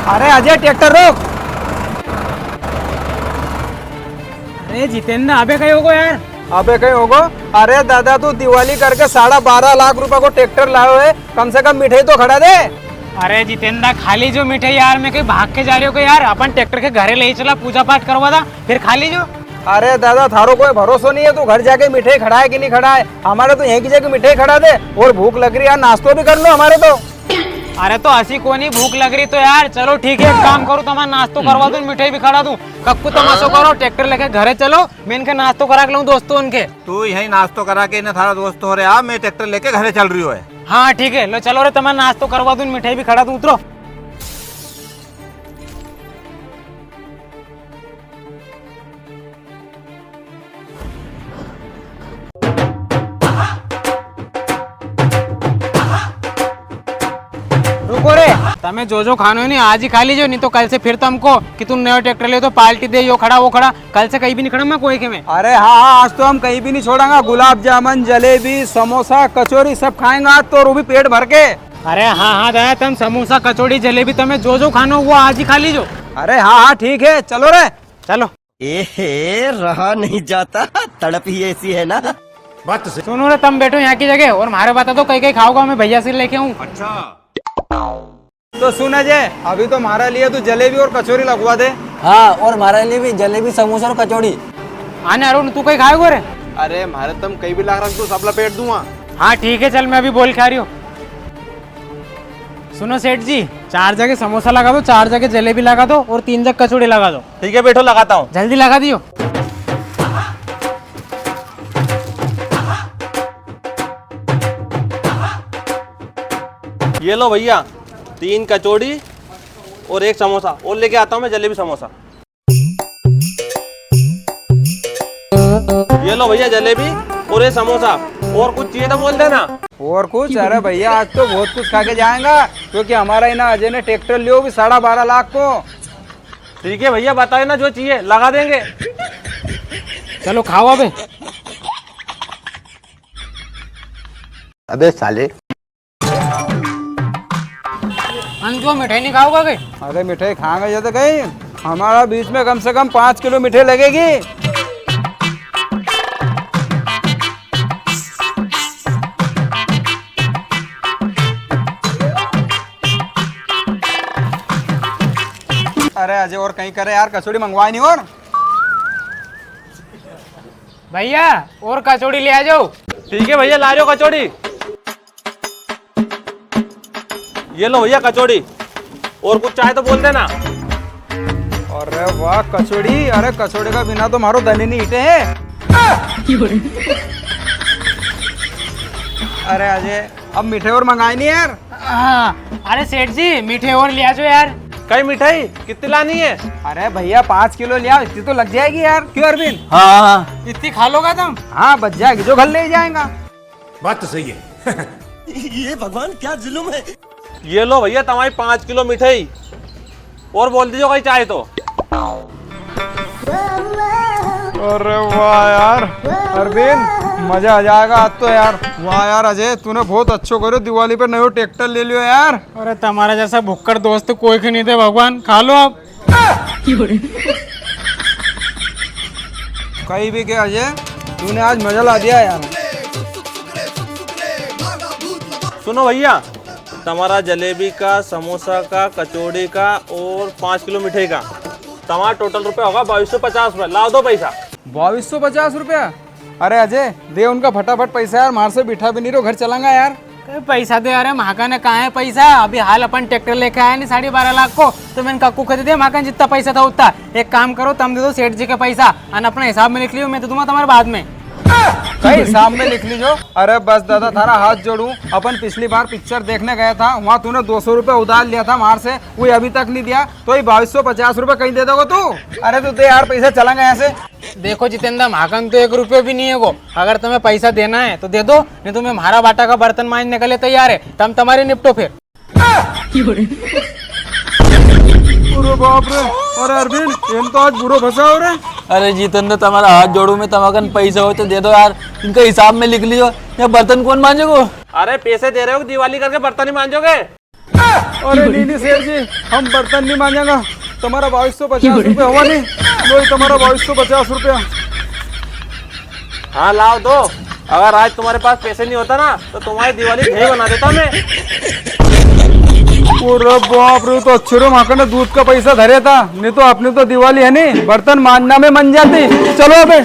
अरे अजय ट्रैक्टर रोक। अरे जितेंद्र अबे कहीं होगो यार। अबे कहीं होगो। अरे दादा तू दिवाली करके 12.5 लाख रुपए को ट्रैक्टर लाओ है, कम से कम मिठाई तो खड़ा दे। अरे जितेंद्र खाली जो मिठाई यार, मैं कहीं भाग के जा रही हो क्या यार? अपन ट्रैक्टर के घरे ले ही चला, पूजा पाठ करवा था, फिर खाली जो। अरे दादा थारो कोई भरोसा नहीं है, तू घर जाके मिठाई खड़ा है कि नहीं खड़ा है? हमारे तो यहीं की जगह मिठाई खड़ा दे, और भूख लग रही है, नाश्तो भी कर लो हमारे तो। अरे तो हंसी को नहीं, भूख लग रही तो यार चलो ठीक है, एक काम करो, तुम्हारा नाश्तो करवा दूं, मिठाई भी खड़ा दूं। कक्कू तमाशो करो, ट्रैक्टर लेके घरे चलो, मैं इनके नाश्तो करा के लाऊं दोस्तों उनके। तू यही नाश्तो करा के थारा दोस्त हो रहा, मैं ट्रैक्टर लेके घरे चल रही है। हाँ ठीक है, लो चलो रे, तुम्हारा नाश्तो करवा दूं, मिठाई भी खड़ा दूं, उतरो। रुको रे, तुम्हें जो खानो है नहीं आज ही खा लीजिए, नहीं तो कल से फिर तुमको कि तुम नया ट्रैक्टर ले तो पार्टी दे, यो खड़ा वो खड़ा, कल से कहीं भी नहीं खड़ा मैं कोई के में। अरे हाँ, आज तो हम कहीं भी नहीं छोड़ेंगे, गुलाब जामुन जलेबी समोसा कचौरी सब खाएंगे आज तो, और वो भी पेट भर के। अरे हाँ दादा, तुम समोसा कचौड़ी जलेबी तुम्हें जो खानो वो आज ही खा लीजिए। अरे हाँ ठीक है, चलो रे चलो। ए रहा नहीं जाता, तड़प ही ऐसी है ना। बात सुनो रे, तुम बैठो यहाँ की जगह, और हमारे बता दो कहीं कहीं खाओगा, मैं भैया से लेके आऊँ। तो सुन अजय, अभी तो हमारे लिए तू जलेबी और कचौरी लगवा दे। हाँ, और हमारे लिए भी जलेबी समोसा और कचौड़ी। आने अरुण, तू कहीं खाएगा रे? अरे हमारे तुम कहीं भी ला रहा, तू सब लपेट दूंगा। हाँ ठीक है, चल मैं अभी बोल के आ रही हूँ। सुनो सेठ जी, 4 जगह समोसा लगा दो, 4 जगह जलेबी लगा दो, और 3 जगह कचौड़ी लगा दो। ठीक है बैठो, लगाता हूँ। जल्दी लगा दियो। ये लो भैया, 3 कचौड़ी और 1 समोसा, और लेके आता हूँ मैं जलेबी समोसा। ये लो भैया जलेबी और ये समोसा, और कुछ चाहिए तो बोल देना। और कुछ? अरे भैया आज तो बहुत कुछ खा के जाएंगा, क्योंकि हमारा ना अजय ने ट्रैक्टर लियो भी 12.5 लाख को। ठीक है भैया, बताए ना जो चाहिए लगा देंगे। चलो खाओ अबे। अबे साले, अंजो मिठाई नहीं खाओगा कहीं? अरे मिठाई खाएंगे जैसे कहीं, हमारा बीच में कम से कम 5 किलो मिठाई लगेगी। अरे अजय और कहीं करे यार, कचौड़ी मंगवाई नहीं। और भैया और कचौड़ी ले आ जाओ। ठीक है भैया, ला रहे हो कचौड़ी। ये लो भैया कचौड़ी, और कुछ चाहे तो बोल देना। अरे वाह कचौड़ी, अरे कचौड़ी का बिना तो मारो दनी नहीं हिटे है। अरे अजय अब मिठाई और मंगाई नहीं यार। हाँ, अरे सेठ जी मीठे और ले आ जाओ यार। कई मिठाई कितनी लानी है? अरे भैया 5 किलो ले आओ, इतनी तो लग जाएगी यार। क्यों अरविंद? हाँ, इतनी खा लोगा तुम? हाँ बच जाएगी, जो घर ले जाएगा। बात तो सही है। ये भगवान क्या जुल्म है। ये लो भैया तुम्हारी 5 किलो मिठाई, और बोल दीजिए कहीं चाहे तो। अरे वाह यार अरविंद, मजा आ जाएगा आज तो यार। वाह यार अजय, तूने बहुत अच्छो करो, दिवाली पे नयो ट्रैक्टर ले लियो यार। अरे तुम्हारा जैसा भुक्कड़ दोस्त कोई के नहीं थे भगवान, खा लो आप। कहीं भी के अजय, तूने आज मजा ला दिया यार। सुनो भैया, तुम्हारा जलेबी का, समोसा का, कचौड़ी का और 5 किलो मिठाई का तुम्हारा टोटल रुपया होगा 2250 रुपये। लाओ दो पैसा। 2250 रुपया? अरे अजय दे उनका फटाफट पैसा यार, मार से बिठा भी नहीं रहो, घर चलांगा यार। पैसा दे, अरे महाका ने कहा है पैसा? अभी हाल अपन ट्रैक्टर लेके आया नहीं 12.5 लाख को, तो मैंने कक्कू खरीद दिया, महाका जितना पैसा था उतना। एक काम करो, तुम दे दो सेठ जी का पैसा, और अपना हिसाब में लिख लियो, मैं तो दूंगा तुम्हारे बाद में। कहीं हिसाब में लिख लीजो। अरे बस दादा थारा हाथ जोड़ू, अपन पिछली बार पिक्चर देखने गया था, वहाँ तूने 200 रुपये उधार लिया था मार से, वो अभी तक नहीं दिया, तो ये 2250 रुपये कहीं दे दोगे तू? अरे तू दे यार पैसा, चलेंगे यहाँ से। देखो जितेंद्र, महाकन तो 1 रुपये भी नहीं है वो, अगर तुम्हें पैसा देना है तो दे दो, नहीं तो मैं हमारा बाटा का बर्तन मांजने के लिए तैयार है, तुम तुम्हारे निपटो फिर। अरे बाप रे, अरे अरविंद इन तो आज बुरो फंसा हो रहे। अरे जितेंद्र, तुम्हारा हाथ जोड़ू में, तुम्हारा पैसा हो तो दे दो यार, इनका हिसाब में लिख लियो, या बर्तन कौन मांजेगो? अरे पैसे दे रहे हो, दिवाली करके बर्तन ही मांजोगे? अरे नहीं सेठ जी, हम बर्तन नहीं मांगेगा। तुम्हारा 2250 रुपया हुआ नहीं, लो ये तुम्हारा 2250 रुपया। हाँ लाओ दो। अगर आज तुम्हारे पास पैसे नहीं होता ना तो तुम्हारी दिवाली नहीं बना देता मैं। पूरा बाप रे, तो अच्छे रो माका ने दूध का पैसा धरे था, नहीं तो अपने तो दिवाली है नहीं, बर्तन मांगना में मन जाती। चलो अबे।